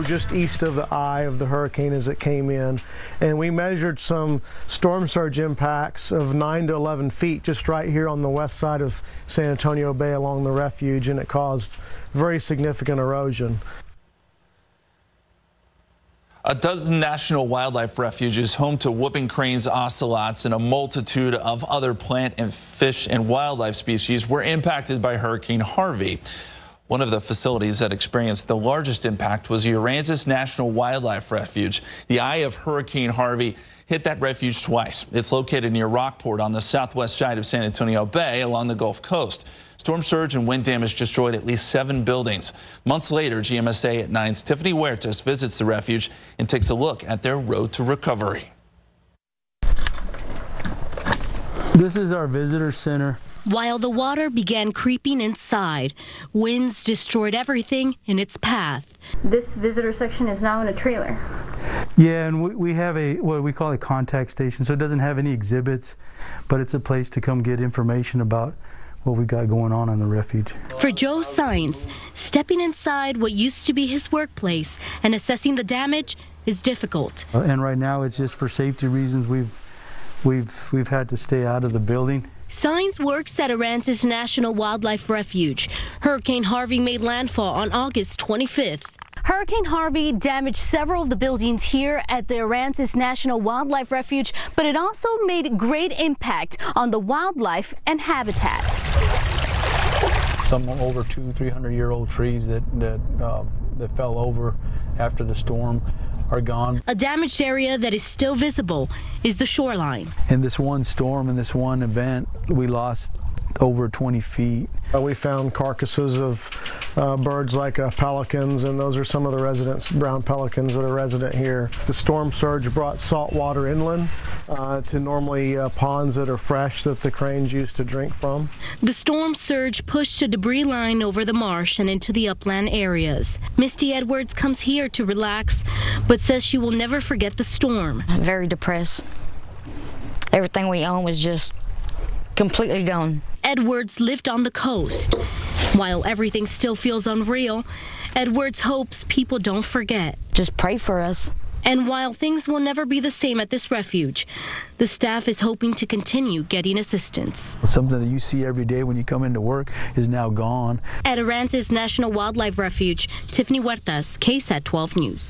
just east of the eye of the hurricane as it came in, and we measured some storm surge impacts of 9 to 11 feet just right here on the west side of San Antonio Bay along the refuge, and it caused very significant erosion. A dozen national wildlife refuges home to whooping cranes, ocelots, and a multitude of other plant and fish and wildlife species were impacted by Hurricane Harvey. One of the facilities that experienced the largest impact was the Aransas National Wildlife Refuge. The eye of Hurricane Harvey hit that refuge twice. It's located near Rockport on the southwest side of San Antonio Bay along the Gulf Coast. Storm surge and wind damage destroyed at least 7 buildings. Months later, GMSA at 9's Tiffany Huertas visits the refuge and takes a look at their road to recovery. This is our visitor center. While the water began creeping inside, winds destroyed everything in its path. This visitor section is now in a trailer. Yeah, and we have what we call a contact station, so it doesn't have any exhibits, but it's a place to come get information about what we got going on in the refuge. For Joe SAENZ, stepping inside what used to be his workplace and assessing the damage is difficult. And right now it's just for safety reasons we've had to stay out of the building. SAENZ works at Aransas National Wildlife Refuge. Hurricane Harvey made landfall on August 25th. Hurricane Harvey damaged several of the buildings here at the Aransas National Wildlife Refuge, but it also made great impact on the wildlife and habitat. Some over 200-300-year-old trees that fell over after the storm are gone. A damaged area that is still visible is the shoreline. In this one storm, in this one event, we lost over 20 feet. We found carcasses of birds like pelicans, and those are some of the residents, brown pelicans that are resident here. The storm surge brought salt water inland to normally ponds that are fresh that the cranes used to drink from. The storm surge pushed a debris line over the marsh and into the upland areas. Misty Edwards comes here to relax, but says she will never forget the storm. Very depressed. Everything we own was just completely gone. Edwards lived on the coast. While everything still feels unreal, Edwards hopes people don't forget. Just pray for us. And while things will never be the same at this refuge, the staff is hoping to continue getting assistance. Something that you see every day when you come into work is now gone. At Aransas National Wildlife Refuge, Tiffany Huertas, KSAT 12 News.